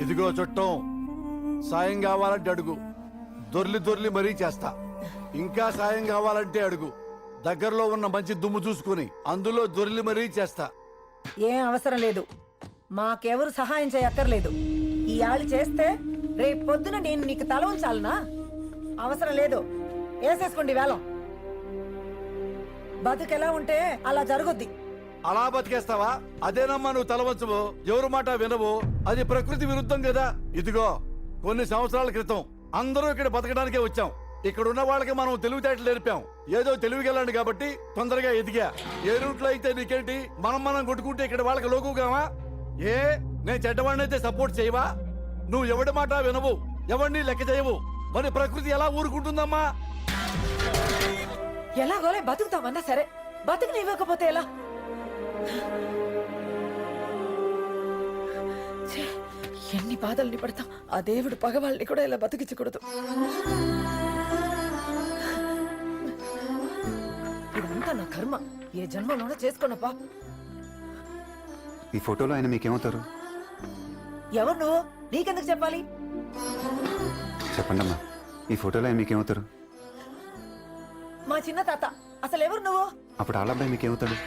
ఇదిగో చుట్టం, సాయం కావాలంటే అడుగు, దొర్లి దొర్లి మరీ చేస్తా. ఇంకా సాయం కావాలంటే అడుగు, దగ్గరలో ఉన్న మంచి దుమ్ము చూసుకుని అందులో దొర్లి మరీ చేస్తా. ఏం అవసరం లేదు, మాకెవరు సహాయం చేయక్కర్లేదు. ఈ ఆళ్ళు చేస్తే రేపు పొద్దున నేను నీకు తల ఉంచాలనా? అవసరం లేదు, వేసేసుకోండి వేలం. బతుకెలా ఉంటే అలా జరుగుద్ది. అలా బతికేస్తావా? అదేనమ్మా నువ్వు తలవంచవు, ఎవరు మాట వినవు, అది ప్రకృతి విరుద్ధం కదా. ఇదిగో, కొన్ని సంవత్సరాల క్రితం అందరూ ఇక్కడ బతకడానికే వచ్చాం. ఇక్కడ ఉన్న వాళ్ళకి మనం తెలివితేటలు నేర్పాం. ఏదో తెలివిగలండి కాబట్టి తొందరగా ఎదిగా. ఏ రూట్లో అయితే నీకేంటి, మనం కొట్టుకుంటే ఇక్కడ వాళ్ళకి లోకుగామా? ఏ నేను చెడ్డవాడినైతే సపోర్ట్ చేయవా? నువ్వు ఎవడి మాట వినవు, ఎవరిని లెక్క చేయవు, మరి ప్రకృతి ఎలా ఊరుకుంటుందమ్మా? ఎలాగోలే బతుకుతామన్నా సరే, బతుకునివ్వకపోతే ఎలా? ఛే, ఎన్ని బాధల్ని పడతాం. ఆ దేవుడు పగవాళ్ళని కూడా ఇలా బతికించకూడదు. ఇదంతా నా కర్మ, ఏ జన్మలోనో చేసుకున్న పాప. ఈ ఫోటోలో ఆయన మీకేమవుతారు? ఎవరు నువ్వు? నీకెందుకు చెప్పాలి? చెప్పండి అమ్మా, ఈ ఫోటోలో ఆయన మీకేమవుతారు? మా చిన్న తాత. అసలు ఎవరు నువ్వు? అప్పుడు ఆలబ్బాయి మీకేమవుతాడు?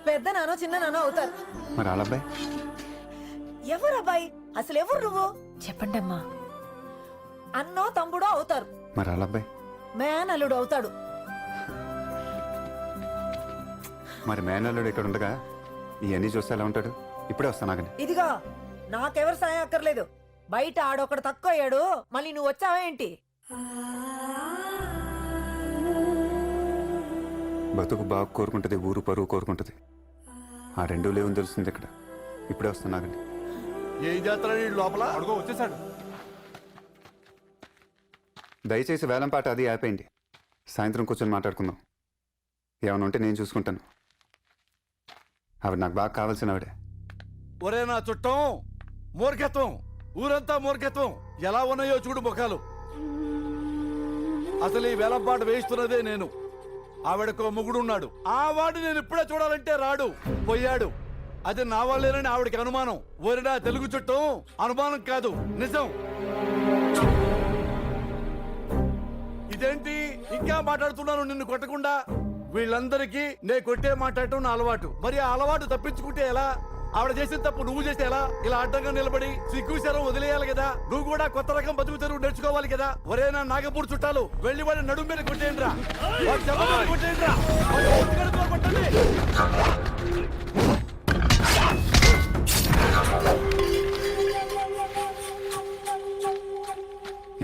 పెద్ద నానో చిన్న నానో అవుతారు. మరి ఆలబ్బాయి? ఎవరు అబ్బాయి? అసలు ఎవరు నువ్వు? చెప్పండి అమ్మా. అన్నో తమ్ముడో అవుతారు. మరి ఆలబ్బాయి? మేనల్లుడు అవుతాడు. మరి మేనల్లుడు ఇక్కడ ఉండగా ఇవన్నీ చూస్తే ఎలా ఉంటాడు? ఇప్పుడే వస్తానాగని. ఇదిగో, నాకెవరు సాయం అక్కర్లేదు. బయట ఆడొకడు తక్కువ అయ్యాడు, మళ్ళీ నువ్వు వచ్చావా ఏంటి? బతుకు బాగా కోరుకుంటుంది, ఊరు పరువు కోరుకుంటుంది. ఆ రెండూ లేవని తెలుస్తుంది ఇక్కడ. ఇప్పుడే వస్తున్నాగండి. ఏ జాతర లోపల అడుగు వచ్చేసాడు. దయచేసి వేలం పాట అది ఆపేయండి. సాయంత్రం కూర్చొని మాట్లాడుకుందాం. ఏమైనా ఉంటే నేను చూసుకుంటాను. ఆవిడ నాకు బాగా కావాల్సిన ఆవిడే. ఒరే నా చుట్టం, మూర్ఖత్వం, ఊరంతా మూర్ఖత్వం. ఎలా ఉన్నాయో చూడు ముఖాలు. అసలు ఈ వేలంపాట వేయిస్తున్నదే నేను. ఆవిడకు మొగుడున్నాడు. ఆ వాడు నేను ఇప్పుడే చూడాలంటే రాడు, పోయాడు. అది నా వాళ్ళేనని ఆవిడకి అనుమానం. ఓరినా తెలుగు చుట్టం, అనుమానం కాదు, నిజం. ఇదేంటి ఇంకా మాట్లాడుతున్నాను నిన్ను కొట్టకుండా? వీళ్ళందరికీ నే కొట్టే మాట్లాడటం నా అలవాటు. మరి ఆ అలవాటు తప్పించుకుంటే ఎలా? ఆవిడ చేసిన తప్పు నువ్వు చేస్తే ఎలా? ఇలా అడ్డంగా నిలబడి సిగ్గుశరం వదిలేయాలి కదా. నువ్వు కూడా కొత్త రకం బతుకు తెరువు నేర్చుకోవాలి కదా. ఒరే నా నాగపూర్ చుట్టాలు, వెళ్ళి వాడి నడుము మీద కొట్టేయండి రా, కొట్టేయండి రా. కొట్టండి.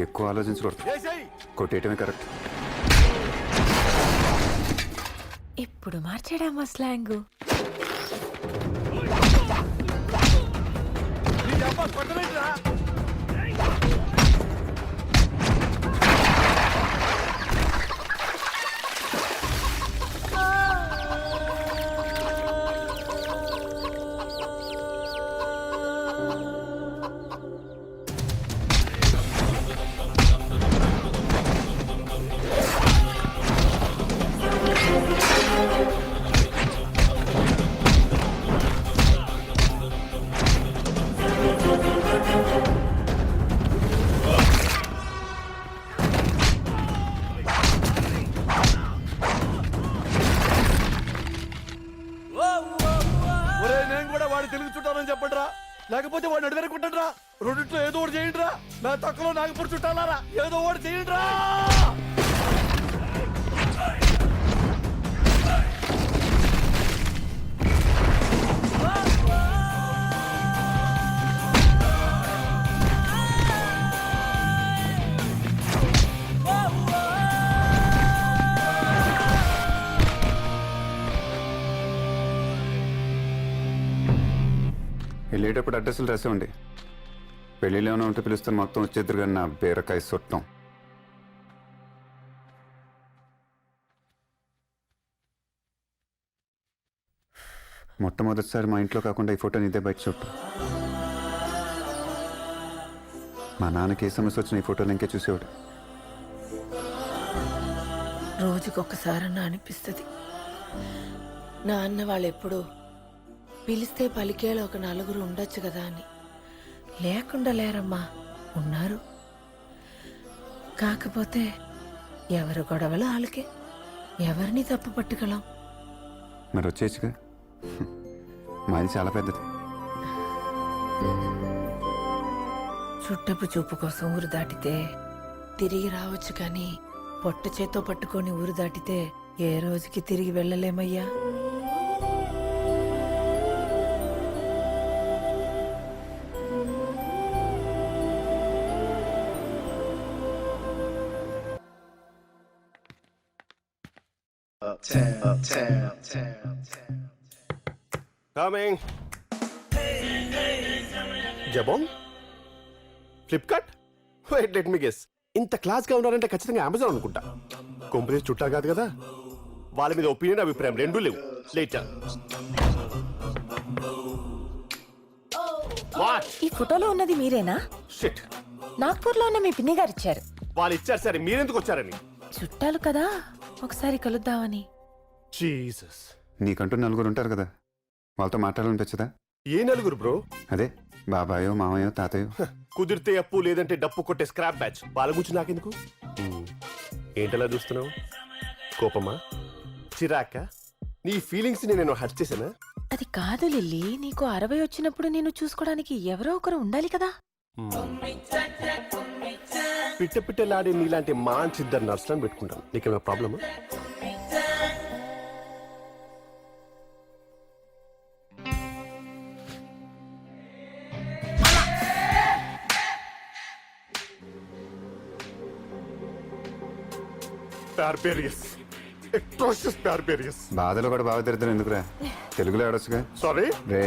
ఎక్కువ ఆలోచించకూడదు, కొట్టేయటమే కరెక్ట్. ఇప్పుడు మార్చాడమ్మా స్లాంగు. కొట్టలేదురా. తెలుగు చుట్టాలని చెప్పండి రా, లేకపోతే వాడిని అడిగారు కొట్టండి రా. రెండిట్లో ఏదో ఒకటి చేయండి రా. నా తక్కువ నాగపూర్ చుట్టాలారా, ఏదో ఒకటి చేయండి రా. వెళ్ళేటప్పుడు అడ్రస్లు రాసేవండి. పెళ్ళిలో ఏమైనా ఉంటే పిలుస్తాను, మొత్తం వచ్చేద్దరు కానీ నా బీరకాయ చుట్టం. మొట్టమొదటిసారి మా ఇంట్లో కాకుండా ఈ ఫోటోని ఇదే బయట చుట్టం. మా నాన్నకి ఏ సమస్య వచ్చిన ఈ ఫోటోలు ఇంకే చూసేవాడు. రోజుకొకసారన్నా అనిపిస్తుంది, నా అన్న వాళ్ళు ఎప్పుడు పిలిస్తే పలికేలా ఒక నలుగురు ఉండొచ్చు కదా అని. లేకుండా లేరమ్మా, ఉన్నారు. కాకపోతే ఎవరు గొడవలు వాళ్ళకే, ఎవరిని తప్పు పట్టుకోలేం. మరి వచ్చేయచ్చుగా. మాది చాలా పెద్దది. చుట్టపు చూపు కోసం ఊరు దాటితే తిరిగి రావచ్చు, కానీ పొట్ట చేతో పట్టుకొని ఊరు దాటితే ఏ రోజుకి తిరిగి వెళ్ళలేమయ్యా. Coming. Jabong, Flipkart. Wait, let me guess. ఇంత క్లాస్ గా ఉన్నారంటే ఖచ్చితంగా అమెజాన్ అనుకుంటా. కంపెనీ చుట్టా కాదు కదా, వాళ్ళ మీద ఒపీనియన్ అభిప్రాయం రెండూ లేవు. లేటర్ వాట్ ఈ ఫోటోలో ఉన్నది మీరేనా? షిట్, నాగ్పూర్ లో ఉన్న మీ పిన్ని గారు ఇచ్చారు. వాళ్ళు ఇచ్చారు సరే, మీరెందుకు వచ్చారని? చుట్టాలు కదా, ఒకసారి కలుద్దామని. జీసస్, నీకంటూ నలుగురు ఉంటారు కదా, వాళ్ళతో మాట్లాడాలనిపించదా? ఏ నలుగురు బ్రో? అదే బాబాయో మామయ్యో తాతయ్యో. కుదిరితే అప్పు, లేదంటే డప్పు కొట్టే స్క్రాప్ బ్యాచ్. వాళ్ళ గురించి నాకెందుకు? ఏంటలా చూస్తున్నావు? కోపమా, చిరాక? నీ ఫీలింగ్స్ నేను హర్ట్ చేశానా? అది కాదు లిల్లీ, నీకు 60 వచ్చినప్పుడు నేను చూసుకోవడానికి ఎవరో ఒకరు ఉండాలి కదా. పిట్ట పిట్టలాడే నీలాంటి మంచి ఇద్దరు నర్సులను పెట్టుకుంటాను. నీకేమైనా ప్రాబ్లమా? Barbarious. Atrocious barbarious. బాధలో కూడా బాగా తిరుగుతారు ఎందుకురా, తెలుగులో ఆడొచ్చుగా. Sorry? రే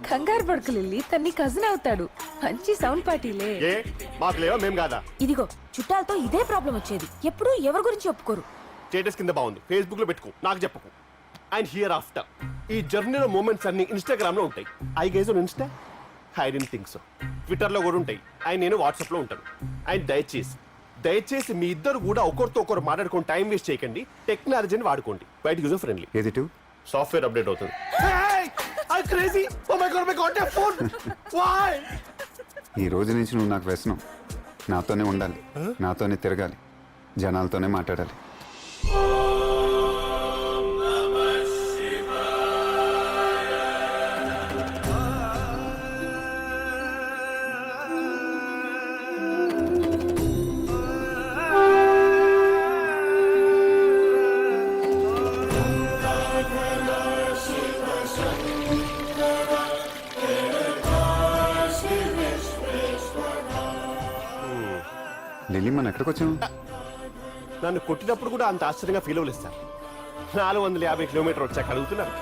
కంగారు పడుకు లిల్లీ, తన్ని కజిన్ అవుతాడు. మంచి సౌండ్ పార్టీలే. ఏ మాకు లేవా? మేం కాదా? ఇదిగో చుట్టాలతో ఇదే ప్రాబ్లం వచ్చేది. ఎప్పుడు ఎవరి గురించి ఒప్పుకోరు. స్టేటస్ కింద బాగుంది, ఫేస్బుక్ లో పెట్టుకో, నాకు చెప్పకు. అండ్ హియర్ ఆఫ్టర్ ఈ జర్నీలో మూమెంట్స్ అన్ని ఇన్స్టాగ్రామ్ లో ఉంటాయి. I guys on Insta? I don't think so. Twitter లో కూడా ఉంటాయి. అండ్ నేను వాట్సాప్ లో ఉంటాను. అండ్ దయచేసి మీ ఇద్దరు కూడా ఒకరితో ఒకరు మాట్లాడుకొని టైం వేస్ట్ చేయకండి. టెక్నాలజీని వాడుకోండి. బయట యూజర్ ఫ్రెండ్లీ. ఏది టూ సాఫ్ట్వేర్ అప్డేట్ అవుతుంది. ఈ రోజు నుంచి నువ్వు నాకు వ్యసనం. నాతోనే ఉండాలి, నాతోనే తిరగాలి, జనాలతోనే మాట్లాడాలి. లిల్లీ, మనం ఎక్కడికి వచ్చాము? నన్ను కొట్టినప్పుడు కూడా అంత ఆశ్చర్యంగా ఫీల్ అవ్వలేదు సార్. 450 కిలోమీటర్ వచ్చాక అడుగుతున్నారు.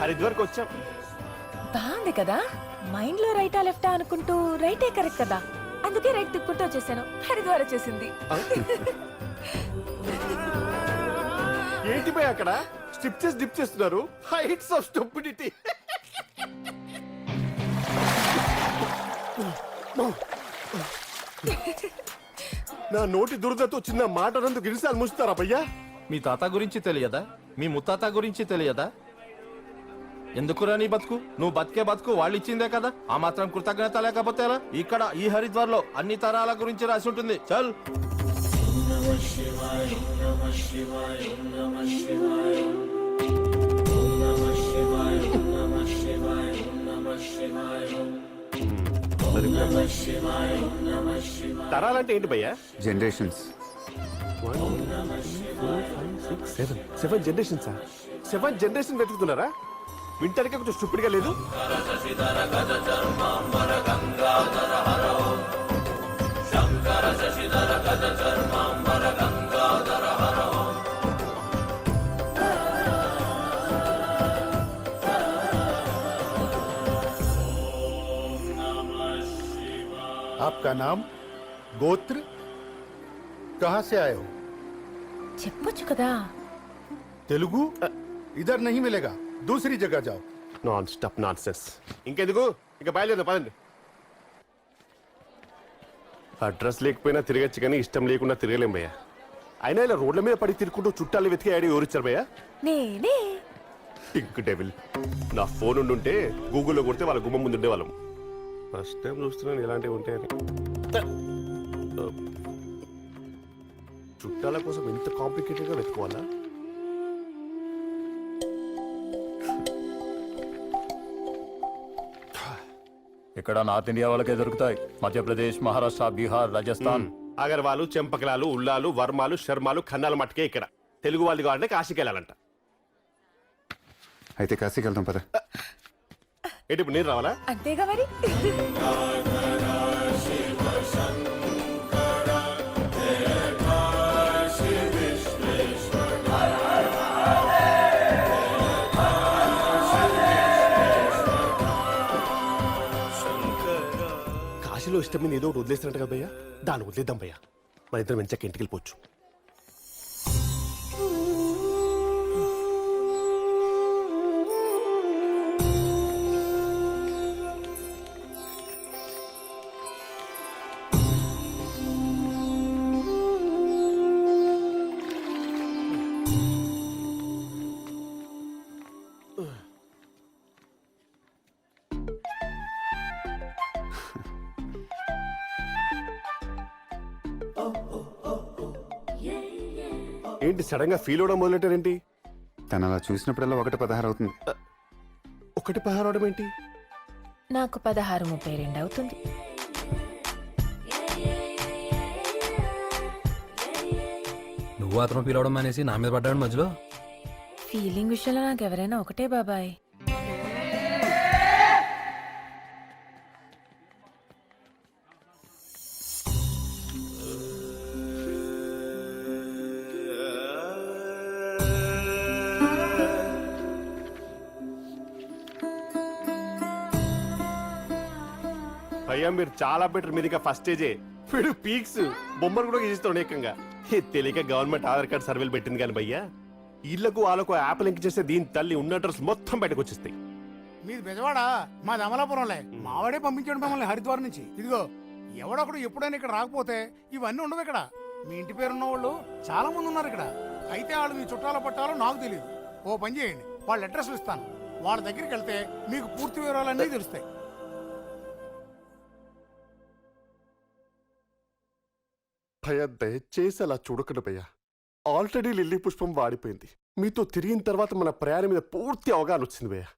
హరిద్వార్కి వచ్చాం. బాగుంది కదా. మైండ్ లో రైటా లెఫ్టా అనుకుంటూ రైటే కరెక్ట్ కదా, అందుకే రైట్ తిప్పుకుంటూ వచ్చేసాను. హరిద్వార్ వచ్చేసింది. ఏంటి పోయి అక్కడ స్టిప్ చేసి డిప్ చేస్తున్నారు? Heights of stupidity. నా నోటి దురదతో చిన్న మాట నందుకు గిరిసాలు ముస్తారా భయ్యా? మీ తాత గురించి తెలియదా? మీ ముత్తాత గురించి తెలియదా? ఎందుకురా నీ బతుకు? నువ్వు బతికే బతుకు వాళ్ళు ఇచ్చిందే కదా. ఆ మాత్రం కృతజ్ఞత లేకపోతే ఎలా? ఇక్కడ ఈ హరిద్వార్ లో అన్ని తరాల గురించి రాసి ఉంటుంది. చల్. తరాలంటే ఏంటి భయ్యా? జనరేషన్స్. 7 generation sir. 7 జనరేషన్ వెతుకుతున్నారా? వింటానికే కొంచెం స్టూపిడ్ గా లేదు? आपका नाम, गोत्र, कहाँ से आए हो? చెప్పొచ్చు కదా. तेलुगु इधर नहीं मिलेगा, दूसरी जगह जाओ. Non stop non sense. ఇంకెందుకు, ఇంకా బయలుదేరదు పదండి. అడ్రస్ లేకపోయినా తిరగచ్చు, కానీ ఇష్టం లేకుండా తిరగలేం భయ్యా. అయినా ఇలా రోడ్ల మీద పడి తిరుగుకుంటూ చుట్టాలు వెతికి ఐడియా ఎవరిచ్చారు భయ్యా? నేనే. టింక్ డెవిల్. నా ఫోన్ ఉండుంటే గూగుల్లో కొడితే వాళ్ళ గుమ్మం ముందు ఉండేవాళ్ళం. ఫస్ట్ టైం చూస్తున్నాను ఇలాంటివి ఉంటాయని. చుట్టాల కోసం ఇంత కాంప్లికేటెడ్గా వెతుకోవాలా? ఇక్కడ నార్త్ ఇండియా వాళ్ళకే దొరుకుతాయి. మధ్యప్రదేశ్, మహారాష్ట్ర, బీహార్, రాజస్థాన్. అగర్వాలు, చెంపకలాలు, ఉల్లాలు, వర్మాలు, శర్మాలు, ఖన్నాలు మట్టుకే ఇక్కడ. తెలుగు వాళ్ళు కావాలంటే కాశీకి వెళ్ళాలంట. అయితే కాశీకి వెళ్దాం పద. ఏంటి ఇప్పుడు నేను రావాలా? అంతేగా మరి. కాశీలో ఇష్టం మీద ఏదో ఒకటి వదిలేస్తున్నట్టు కదా భయ్యా, దాన్ని వదిలేద్దాం భయ్యా. మన ఇద్దరం మంచిగా ఇంటికి వెళ్ళిపోవచ్చు. ఏంటి సడన్ గా ఫీల్ అవడం మొదలెట్టారేంటి? తను అలా చూసినప్పుడల్లా 1:16 అవుతుంది. 1:16 అవడం ఏంటి? నాకు 16:32 అవుతుంది. నువ్వు అతను పిలవడం అనేసి నా మీద పడ్డాడు మధ్యలో. ఫీలింగ్ విషయంలో నాకు ఎవరైనా ఒకటే బాబాయ్. భయ్యా మీరు చాలా బెటర్. మీరు ఇంకా ఫస్ట్ స్టేజే. వీడు పీక్స్ బొమ్మలు కూడా గీస్తాడు ఏకంగా. తెలియక గవర్నమెంట్ ఆధార్ కార్డ్ సర్వేలు పెట్టింది కానీ భయ్యా, ఇళ్లకు వాళ్ళకు యాప్ లింక్ చేస్తే దీని తల్లి ఉన్న అడ్రస్ మొత్తం బయటకు వచ్చేస్తాయి. మీది బెజవాడా? మాది అమలాపురంలే. మావాడే పంపించాడు మమ్మల్ని హరిద్వార్ నుంచి. ఇదిగో ఎవడొకడు ఎప్పుడైనా ఇక్కడ రాకపోతే ఇవన్నీ ఉండవు ఇక్కడ. మీ ఇంటి పేరున్న వాళ్ళు చాలా మంది ఉన్నారు ఇక్కడ. అయితే వాళ్ళు మీ చుట్టాల పట్టాలో నాకు తెలియదు. ఓ పని చేయండి, వాళ్ళ అడ్రస్లు ఇస్తాను. వాళ్ళ దగ్గరికి వెళ్తే మీకు పూర్తి వివరాలన్నీ తెలుస్తాయి. భయ్యా దయచేసి అలా చూడకండి భయ్యా. ఆల్రెడీ లిల్లీ పుష్పం వాడిపోయింది. మీతో తిరిగిన తర్వాత మన ప్రయాణం మీద పూర్తి అవగాహన వచ్చింది భయ్యా.